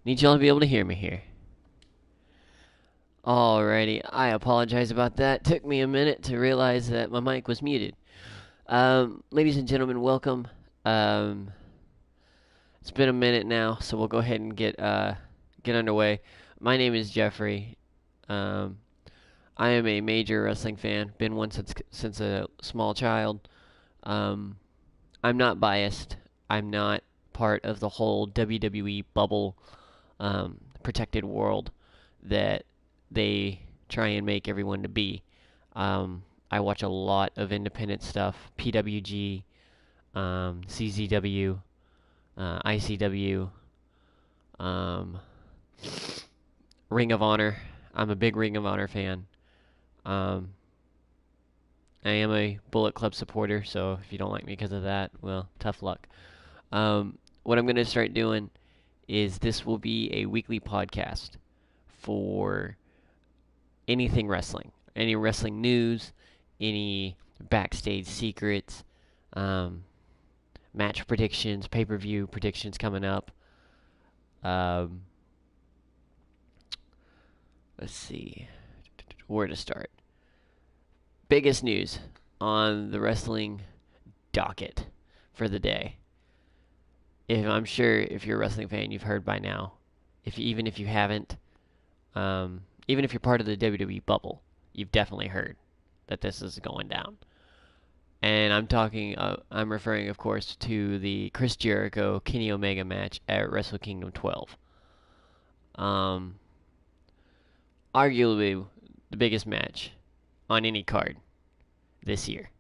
Need y'all to be able to hear me here. Alrighty, I apologize about that. Took me a minute to realize that my mic was muted. Ladies and gentlemen, welcome. Um, it's been a minute now, so we'll go ahead and get underway. My name is Jeffrey. Um, I am a major wrestling fan. Been one since a small child. Um, I'm not biased. I'm not part of the whole WWE bubble, protected world that they try and make everyone to be. I watch a lot of independent stuff, PWG, CZW, ICW, um, Ring of Honor. I'm a big Ring of Honor fan. Um, I am a Bullet Club supporter, so if you don't like me because of that, well, tough luck. What I'm going to start doing is this will be a weekly podcast for anything wrestling, any wrestling news, any backstage secrets, um, match predictions, pay-per-view predictions coming up. Um, let's see where to start. Biggest news on the wrestling docket for the day. I'm sure if you're a wrestling fan, you've heard by now. Even if you haven't, even if you're part of the WWE bubble, you've definitely heard that this is going down. And I'm referring, of course, to the Chris Jericho Kenny Omega match at Wrestle Kingdom 12. Um, Arguably the biggest match on any card this year,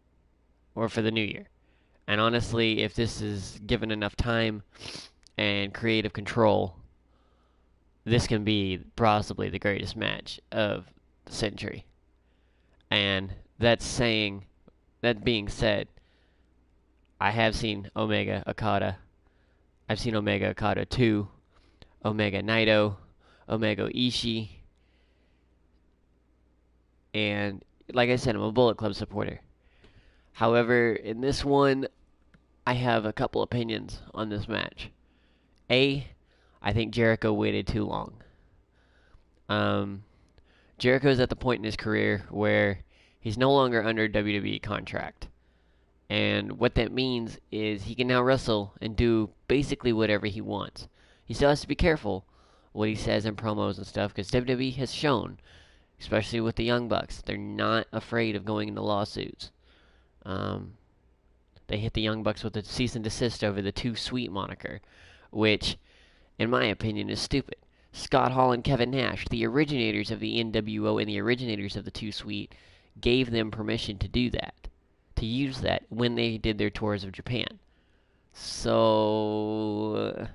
or for the new year. And honestly, if this is given enough time and creative control, this can be possibly the greatest match of the century. And that being said, I have seen Omega Okada. I've seen Omega Okada 2, Omega Naito, Omega Ishii, and like I said, I'm a Bullet Club supporter. However, in this one, I have a couple opinions on this match. I think Jericho waited too long. Jericho's at the point in his career where he's no longer under WWE contract. And what that means is he can now wrestle and do basically whatever he wants. He still has to be careful what he says in promos and stuff because WWE has shown, especially with the Young Bucks, they're not afraid of going into lawsuits. They hit the Young Bucks with a cease and desist over the Too Sweet moniker, which, in my opinion, is stupid. Scott Hall and Kevin Nash, the originators of the NWO and the originators of the Too Sweet, gave them permission to do that, to use that when they did their tours of Japan. So,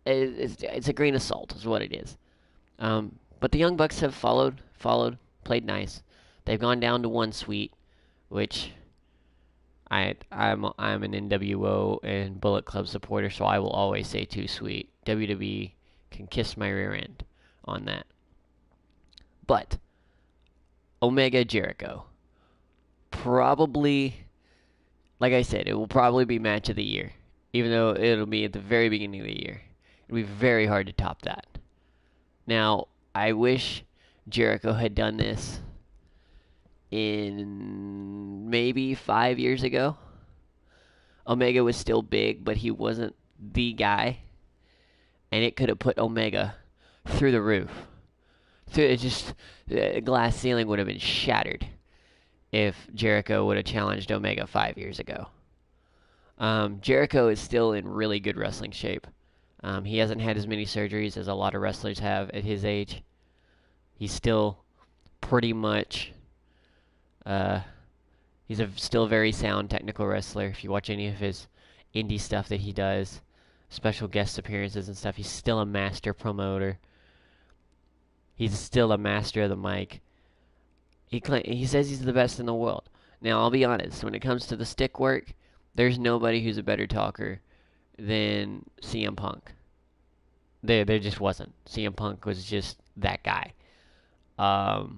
it's a grain of salt, is what it is. But the Young Bucks have followed, played nice. They've gone down to one suite, which I'm an NWO and Bullet Club supporter, so I will always say too sweet. WWE can kiss my rear end on that. But Omega Jericho, probably, like I said, it will probably be match of the year, even though it'll be at the very beginning of the year. It'll be very hard to top that. Now, I wish Jericho had done this in maybe 5 years ago. Omega was still big, but he wasn't the guy. And it could have put Omega through the roof. The glass ceiling would have been shattered if Jericho would have challenged Omega 5 years ago. Jericho is still in really good wrestling shape. He hasn't had as many surgeries as a lot of wrestlers have at his age. He's still pretty much... he's still very sound technical wrestler. If you watch any of his indie stuff that he does, special guest appearances and stuff, he's still a master promoter. He's still a master of the mic. He says he's the best in the world. Now, I'll be honest, when it comes to the stick work, there's nobody who's a better talker than CM Punk. There just wasn't. CM Punk was just that guy. Of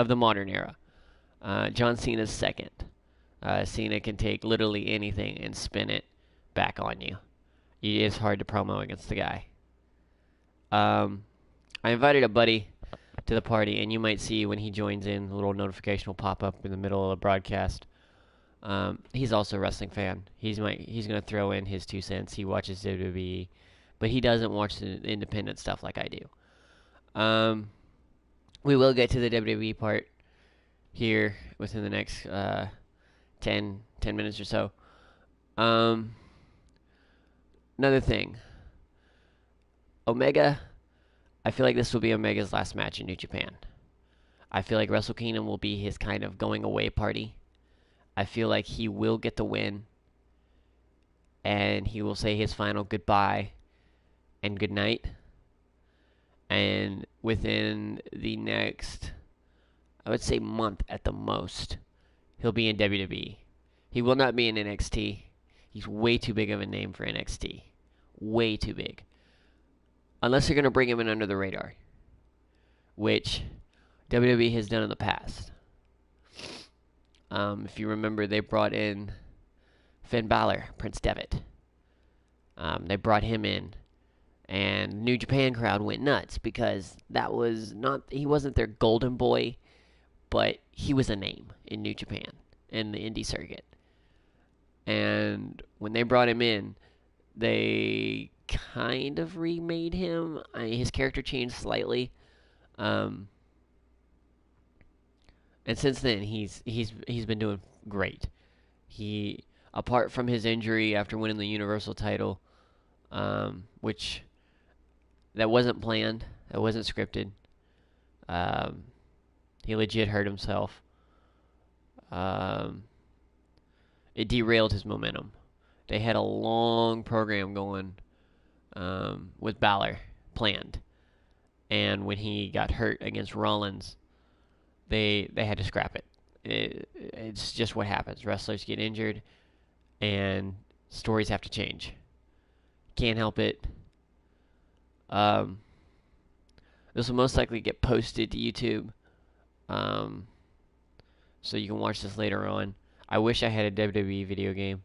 the modern era. John Cena's second. Cena can take literally anything and spin it back on you. It's hard to promo against the guy. I invited a buddy to the party, and you might see when he joins in, a little notification will pop up in the middle of the broadcast. He's also a wrestling fan. He's gonna throw in his 2 cents. He watches WWE, but he doesn't watch the independent stuff like I do. We will get to the WWE part here within the next 10 minutes or so. Another thing, Omega. I feel like this will be Omega's last match in New Japan. I feel like Wrestle Kingdom will be his kind of going away party. I feel like he will get the win, and he will say his final goodbye and good night. And within the next, I would say, month at the most, he'll be in WWE. He will not be in NXT. He's way too big of a name for NXT. Way too big. Unless they're going to bring him in under the radar, which WWE has done in the past. If you remember, they brought in Finn Balor, Prince Devitt. They brought him in, and New Japan crowd went nuts because he wasn't their golden boy, but he was a name in New Japan in the indie circuit. And when they brought him in, they kind of remade him. His character changed slightly. And since then, he's been doing great. He, apart from his injury after winning the Universal title, which that wasn't planned, that wasn't scripted. He legit hurt himself. It derailed his momentum. They had a long program going with Balor planned, and when he got hurt against Rollins, they had to scrap it. It's just what happens. Wrestlers get injured, and stories have to change. Can't help it. This will most likely get posted to YouTube, so you can watch this later on. I wish I had a WWE video game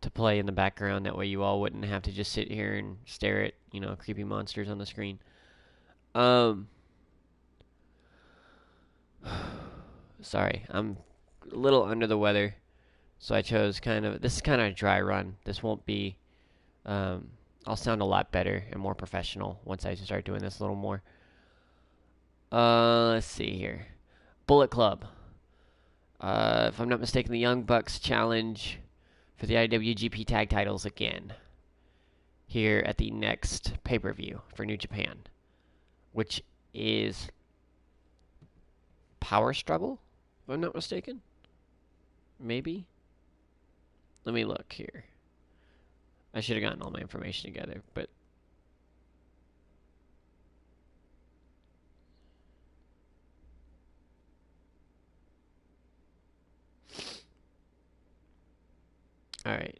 to play in the background. That way you all wouldn't have to just sit here and stare at, creepy monsters on the screen. Sorry, I'm a little under the weather, so I chose this is kind of a dry run. This won't be, I'll sound a lot better and more professional once I start doing this a little more. Let's see here. Bullet Club. If I'm not mistaken, the Young Bucks challenge for the IWGP Tag Titles again here at the next pay-per-view for New Japan, which is Power Struggle, if I'm not mistaken. Maybe? Let me look here. I should have gotten all my information together, but alright.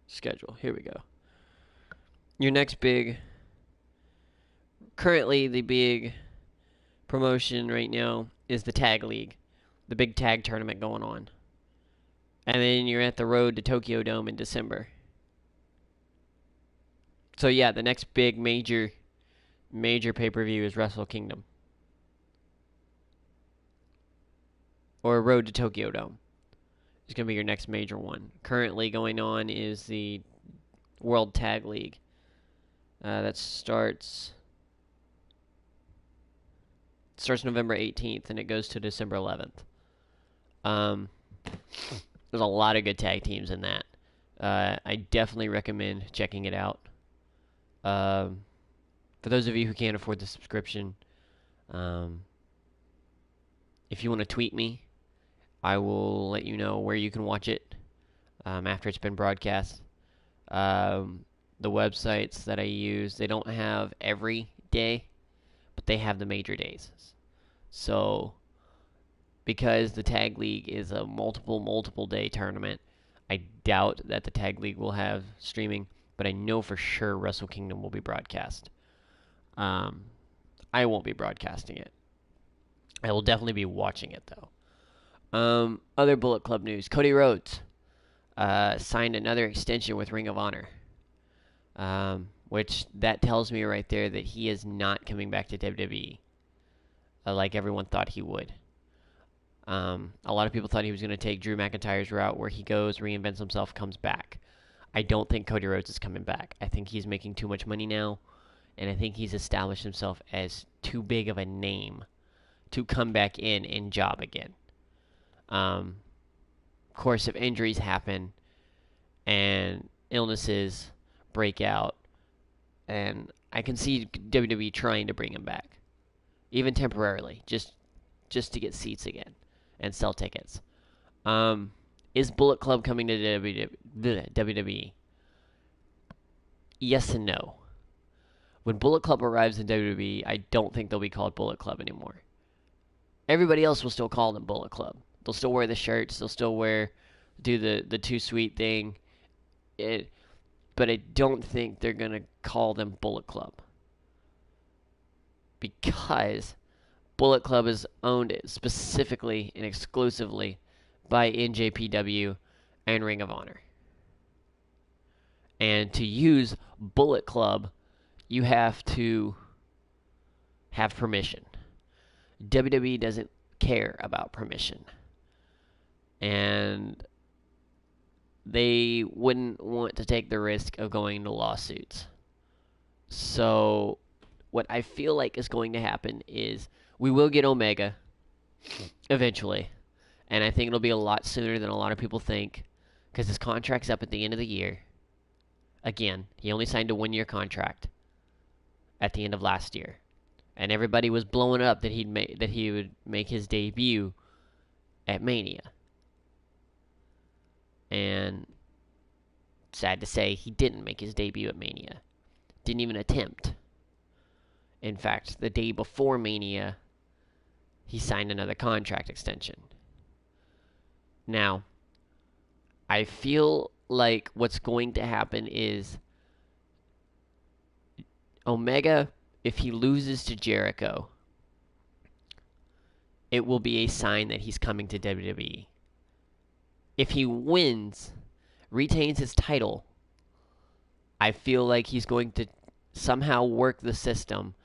Schedule. Here we go. Your next currently the big promotion right now is the Tag League, the big tag tournament going on. And then you're at the road to Tokyo Dome in December. So yeah, the next big major pay-per-view is Wrestle Kingdom. Or Road to Tokyo Dome. It's going to be your next major one. Currently going on is the World Tag League. That starts November 18th and it goes to December 11th. There's a lot of good tag teams in that. I definitely recommend checking it out. For those of you who can't afford the subscription, if you want to tweet me, I will let you know where you can watch it after it's been broadcast. The websites that I use, they don't have every day, but they have the major days. So, because the Tag League is a multiple day tournament, I doubt that the Tag League will have streaming, but I know for sure Wrestle Kingdom will be broadcast. I won't be broadcasting it. I will definitely be watching it, though. Other Bullet Club news. Cody Rhodes signed another extension with Ring of Honor. Which that tells me right there that he is not coming back to WWE like everyone thought he would. A lot of people thought he was going to take Drew McIntyre's route where he goes, reinvents himself, comes back. I don't think Cody Rhodes is coming back. I think he's making too much money now, and I think he's established himself as too big of a name to come back in and job again. Of course, if injuries happen and illnesses break out, and I can see WWE trying to bring him back, even temporarily, just to get seats again and sell tickets. Is Bullet Club coming to WWE? Yes and no. When Bullet Club arrives in WWE, I don't think they'll be called Bullet Club anymore. Everybody else will still call them Bullet Club. They'll still wear the shirts. They'll still do the Too Sweet thing. But I don't think they're going to call them Bullet Club. Because Bullet Club is owned specifically and exclusively by NJPW and Ring of Honor. And to use Bullet Club, you have to have permission. WWE doesn't care about permission. And they wouldn't want to take the risk of going into lawsuits. So what I feel like is going to happen is we will get Omega eventually. And I think it'll be a lot sooner than a lot of people think, because his contract's up at the end of the year. Again, he only signed a 1-year contract at the end of last year. And everybody was blowing up that he would make his debut at Mania. And sad to say, he didn't make his debut at Mania. Didn't even attempt. In fact, the day before Mania, he signed another contract extension. Now, I feel like what's going to happen is Omega, if he loses to Jericho, it will be a sign that he's coming to WWE. If he wins, retains his title, I feel like he's going to somehow work the system,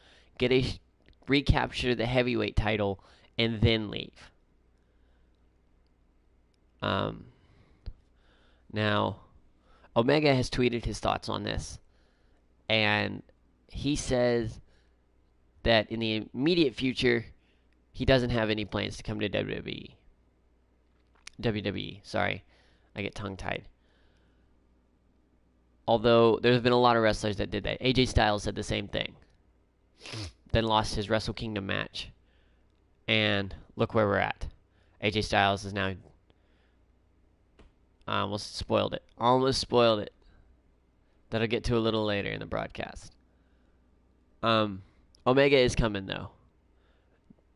recapture the heavyweight title, and then leave. Now, Omega has tweeted his thoughts on this, and he says that in the immediate future, he doesn't have any plans to come to WWE. WWE, sorry. I get tongue-tied. Although, there's been a lot of wrestlers that did that. AJ Styles said the same thing. Then lost his Wrestle Kingdom match. And look where we're at. AJ Styles is now... I almost spoiled it. That'll get to a little later in the broadcast. Omega is coming, though.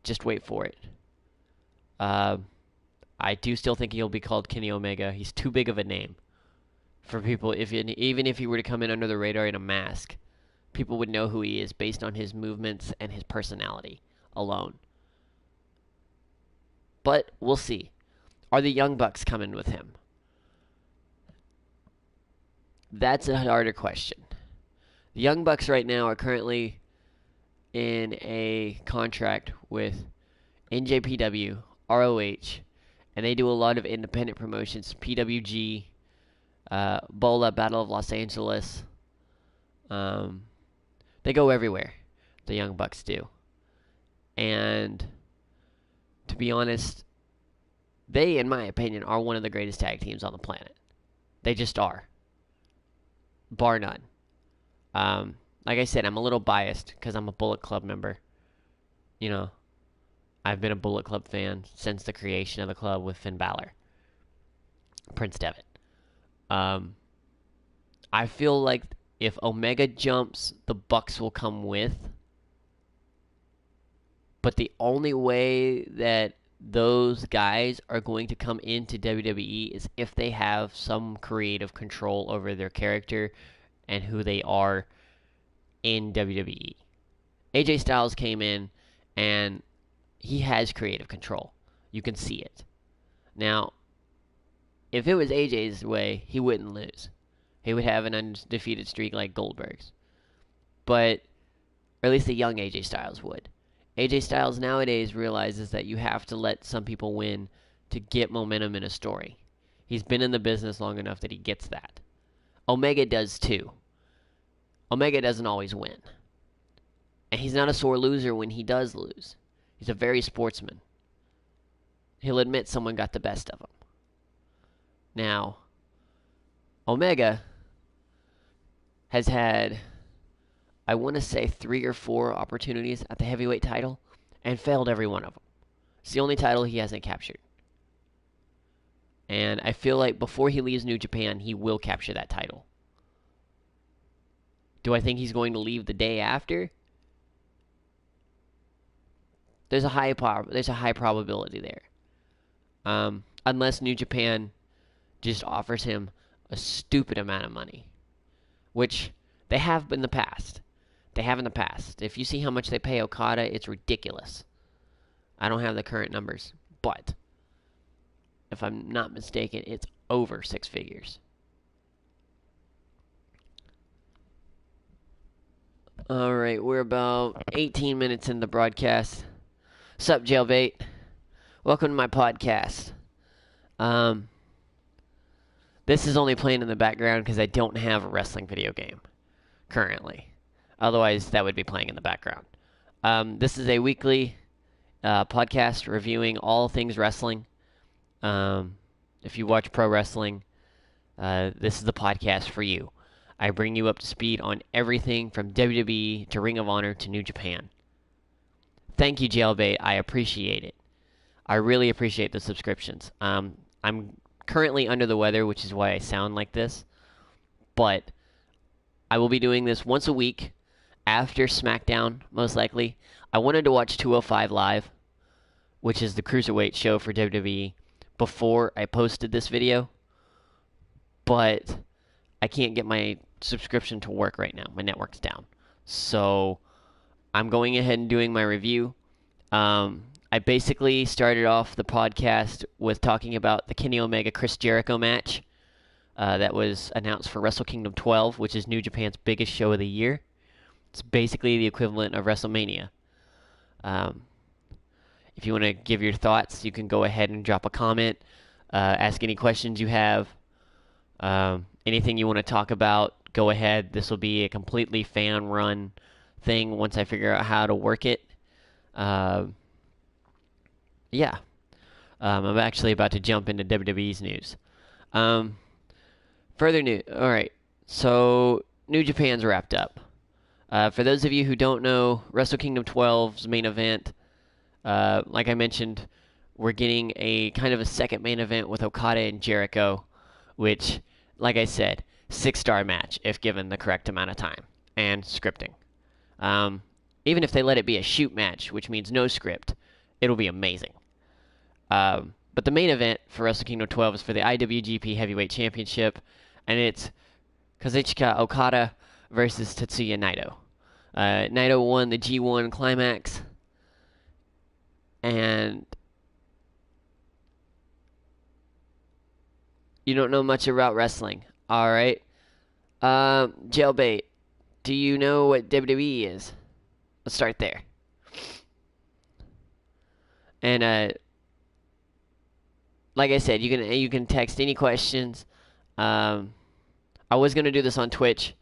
Just wait for it. I do still think he'll be called Kenny Omega. He's too big of a name for people. Even if he were to come in under the radar in a mask, people would know who he is based on his movements and his personality alone. But we'll see. Are the Young Bucks coming with him? That's a harder question. The Young Bucks right now are currently in a contract with NJPW, ROH, and they do a lot of independent promotions. PWG, Bola, Battle of Los Angeles. They go everywhere. The Young Bucks do. And to be honest, they, in my opinion, are one of the greatest tag teams on the planet. They just are. Bar none. Like I said, I'm a little biased because I'm a Bullet Club member. You know, I've been a Bullet Club fan since the creation of the club with Finn Balor. Prince Devitt. I feel like if Omega jumps, the Bucks will come with. But the only way that those guys are going to come into WWE is if they have some creative control over their character and who they are in WWE. AJ Styles came in and he has creative control. You can see it. Now, if it was AJ's way, he wouldn't lose. He would have an undefeated streak like Goldberg's. But, or at least the young AJ Styles would. AJ Styles nowadays realizes that you have to let some people win to get momentum in a story. He's been in the business long enough that he gets that. Omega does too. Omega doesn't always win. And he's not a sore loser when he does lose. He's a very sportsman. He'll admit someone got the best of him. Now, Omega has had, I want to say, 3 or 4 opportunities at the heavyweight title and failed every one of them. It's the only title he hasn't captured. And I feel like before he leaves New Japan, he will capture that title. Do I think he's going to leave the day after? There's a high probability there. Unless New Japan just offers him a stupid amount of money, which they have in the past. If you see how much they pay Okada, it's ridiculous. I don't have the current numbers, but if I'm not mistaken, it's over 6 figures. Alright, we're about 18 minutes in the broadcast. Sup, Jailbait? Welcome to my podcast. This is only playing in the background because I don't have a wrestling video game currently. Otherwise, that would be playing in the background. This is a weekly podcast reviewing all things wrestling. If you watch pro wrestling, this is the podcast for you. I bring you up to speed on everything from WWE to Ring of Honor to New Japan. Thank you, Jailbait. I appreciate it. I really appreciate the subscriptions. I'm currently under the weather, which is why I sound like this. But I will be doing this once a week after SmackDown, most likely. I wanted to watch 205 Live, which is the Cruiserweight show for WWE, before I posted this video. But I can't get my subscription to work right now. My network's down. So I'm going ahead and doing my review. I basically started off the podcast with talking about the Kenny Omega Chris Jericho match that was announced for Wrestle Kingdom 12, which is New Japan's biggest show of the year. It's basically the equivalent of WrestleMania. If you want to give your thoughts, you can go ahead and drop a comment, ask any questions you have, anything you want to talk about, go ahead. This will be a completely fan-run thing once I figure out how to work it. Yeah. I'm actually about to jump into WWE's news. Further news. Alright, so New Japan's wrapped up. For those of you who don't know, Wrestle Kingdom 12's main event, like I mentioned, we're getting a kind of a second main event with Okada and Jericho, which, like I said, 6-star match if given the correct amount of time and scripting. Even if they let it be a shoot match, which means no script, it'll be amazing. But the main event for Wrestle Kingdom 12 is for the IWGP Heavyweight Championship, and it's Kazuchika Okada versus Tetsuya Naito. Naito won the G1 Climax, and you don't know much about wrestling. Alright. Jailbait, do you know what WWE is? Let's start there. And like I said, you can text any questions. I was gonna do this on Twitch,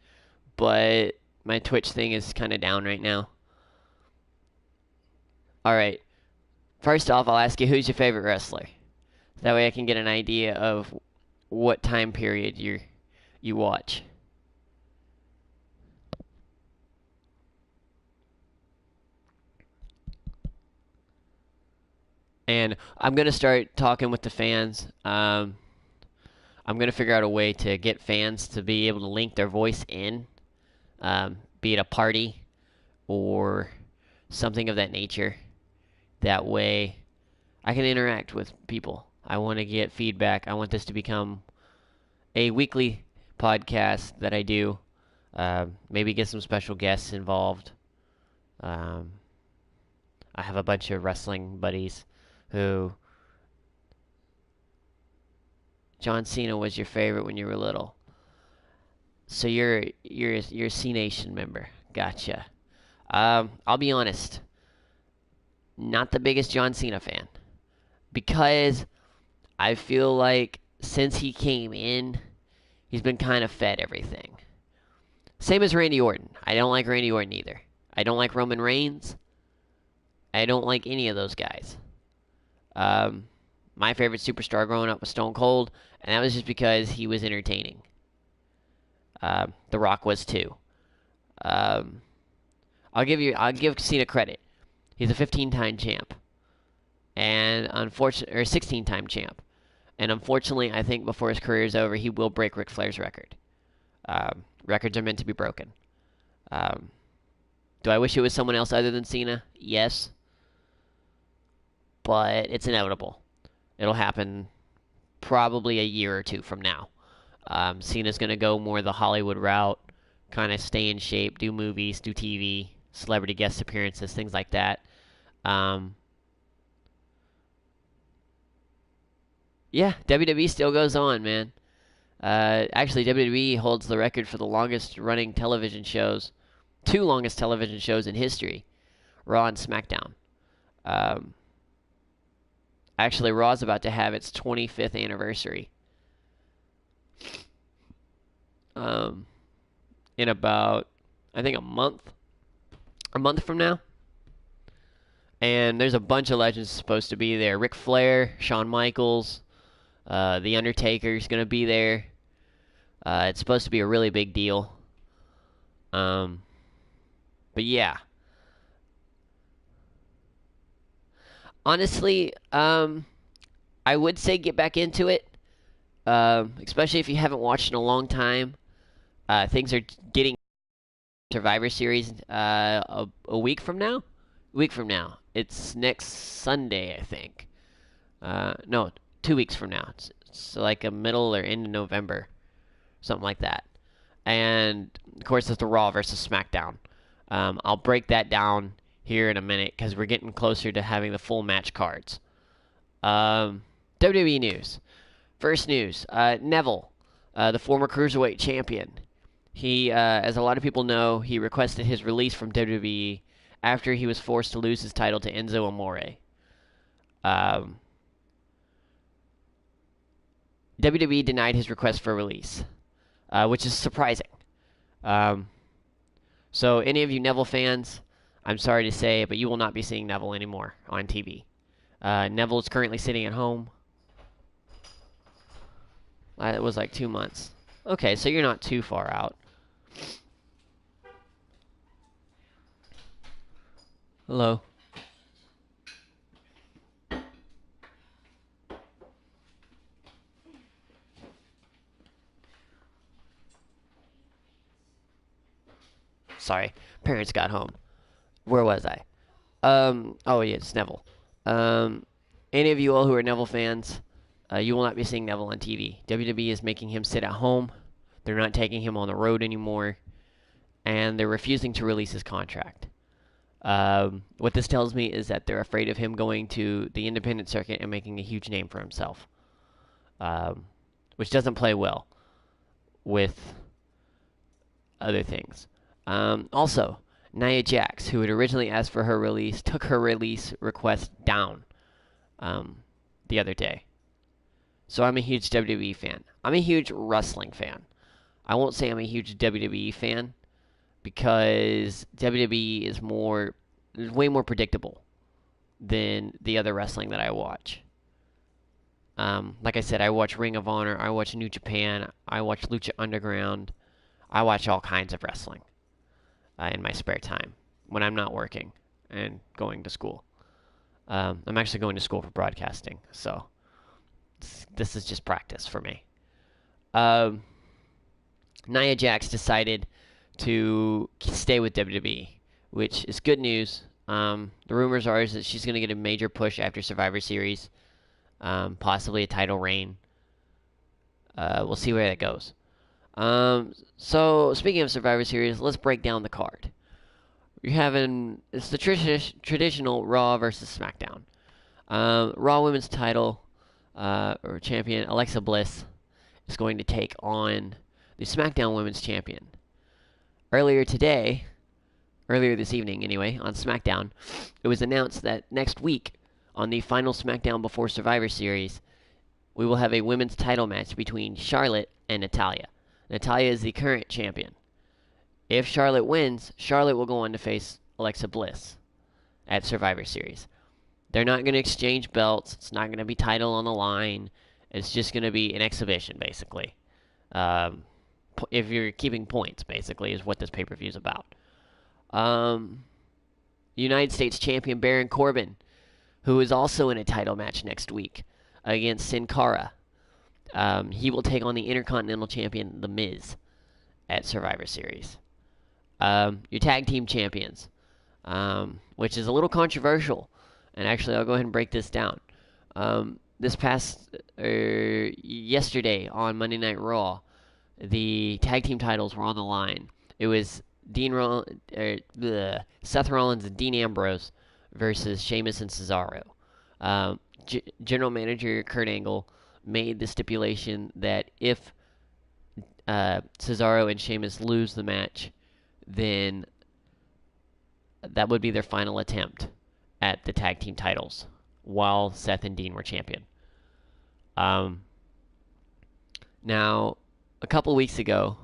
but my Twitch thing is kind of down right now. All right. First off, I'll ask you, who's your favorite wrestler? That way I can get an idea of what time period you watch. And I'm going to start talking with the fans. I'm going to figure out a way to get fans to be able to link their voice in, be it a party or something of that nature. That way I can interact with people. I want to get feedback. I want this to become a weekly podcast that I do. Maybe get some special guests involved. I have a bunch of wrestling buddies who John Cena was your favorite when you were little. So you're a C Nation member. Gotcha. I'll be honest. Not the biggest John Cena fan because I feel like since he came in, he's been kind of fed everything. Same as Randy Orton. I don't like Randy Orton either. I don't like Roman Reigns. I don't like any of those guys. My favorite superstar growing up was Stone Cold, and that was just because he was entertaining. The Rock was too. I'll give Cena credit. He's a 15-time champ, and 16-time champ, and unfortunately, I think before his career is over, he will break Ric Flair's record. Records are meant to be broken. Do I wish it was someone else other than Cena? Yes, but it's inevitable. It'll happen probably a year or two from now. Cena's going to go more the Hollywood route, kind of stay in shape, do movies, do TV, celebrity guest appearances, things like that. Yeah, WWE still goes on, man. Actually, WWE holds the record for the longest running television shows, two longest television shows in history, Raw and SmackDown. Actually, Raw's about to have its 25th anniversary. In about, I think, a month from now. And there's a bunch of legends supposed to be there. Ric Flair, Shawn Michaels, The Undertaker's going to be there. It's supposed to be a really big deal. But yeah. Honestly, I would say get back into it. Especially if you haven't watched in a long time. Things are getting Survivor Series a week from now. It's next Sunday, I think. No, 2 weeks from now. It's like a middle or end of November, something like that. And of course, it's the Raw versus SmackDown. I'll break that down here in a minute because we're getting closer to having the full match cards. WWE news. First news: Neville, the former Cruiserweight champion. He, as a lot of people know, he requested his release from WWE after he was forced to lose his title to Enzo Amore. WWE denied his request for release, which is surprising. So any of you Neville fans, I'm sorry to say, but you will not be seeing Neville anymore on TV. Neville is currently sitting at home. It was like 2 months. Okay, so you're not too far out. Hello. Sorry, parents got home. Where was I? Oh yeah, it's Neville. Any of you all who are Neville fans, you will not be seeing Neville on TV. WWE is making him sit at home. They're not taking him on the road anymore, and they're refusing to release his contract. What this tells me is that they're afraid of him going to the independent circuit and making a huge name for himself, which doesn't play well with other things. Also, Nia Jax, who had originally asked for her release, took her release request down the other day. So I'm a huge WWE fan. I'm a huge wrestling fan. I won't say I'm a huge WWE fan because WWE is way more predictable than the other wrestling that I watch. Like I said, I watch Ring of Honor, I watch New Japan, I watch Lucha Underground, I watch all kinds of wrestling in my spare time when I'm not working and going to school. I'm actually going to school for broadcasting, so this is just practice for me. Nia Jax decided to stay with WWE, which is good news. The rumors are that she's going to get a major push after Survivor Series, possibly a title reign. We'll see where that goes. So, speaking of Survivor Series, let's break down the card. It's the traditional Raw versus SmackDown. Raw Women's title or champion Alexa Bliss is going to take on the SmackDown Women's Champion. Earlier this evening anyway, on SmackDown, it was announced that next week, on the final SmackDown before Survivor Series, we will have a women's title match between Charlotte and Natalya. Natalya is the current champion. If Charlotte wins, Charlotte will go on to face Alexa Bliss at Survivor Series. They're not going to exchange belts. It's not going to be title on the line. It's just going to be an exhibition, basically. If you're keeping points, basically, is what this pay-per-view is about. United States champion Baron Corbin, who is also in a title match next week against Sin Cara. He will take on the Intercontinental Champion, The Miz, at Survivor Series. Your tag team champions, which is a little controversial. And actually, I'll go ahead and break this down. Yesterday on Monday Night Raw, the tag team titles were on the line. It was Seth Rollins and Dean Ambrose versus Sheamus and Cesaro. General Manager Kurt Angle made the stipulation that if Cesaro and Sheamus lose the match, then that would be their final attempt at the tag team titles while Seth and Dean were champion. Now, a couple weeks ago,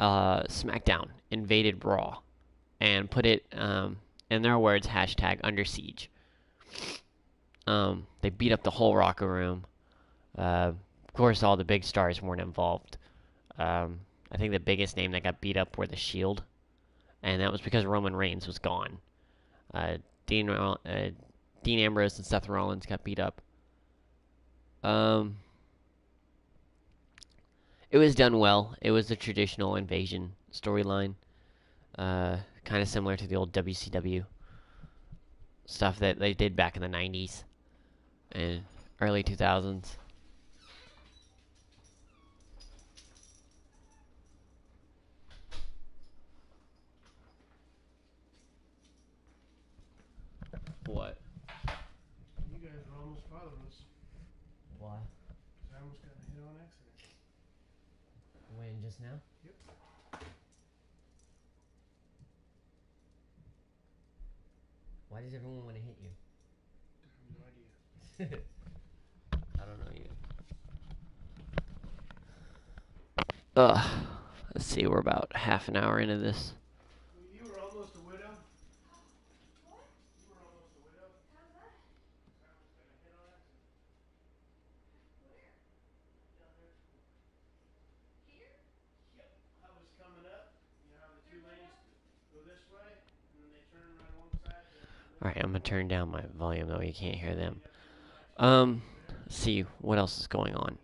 SmackDown invaded Raw and put it, in their words, hashtag under siege. They beat up the whole locker room. Of course, all the big stars weren't involved. I think the biggest name that got beat up were the Shield, and that was because Roman Reigns was gone. Dean Ambrose and Seth Rollins got beat up. It was done well. It was the traditional invasion storyline, kind of similar to the old WCW stuff that they did back in the 90s and early 2000s. What? You guys were almost fatherless. Why? Because I almost got hit on accident. When, just now? Yep. Why does everyone want to hit you? I have no idea. I don't know you. Let's see, we're about half an hour into this. You were almost a widow. What? You were almost a widow. How's that? I almost got hit on accident. Where? Down there at school. Here? Yep. I was coming up. You know how the two lanes go this way, and then they turn right alongside. Alright, I'm going to turn down my volume though, you can't hear them. Let's see what else is going on.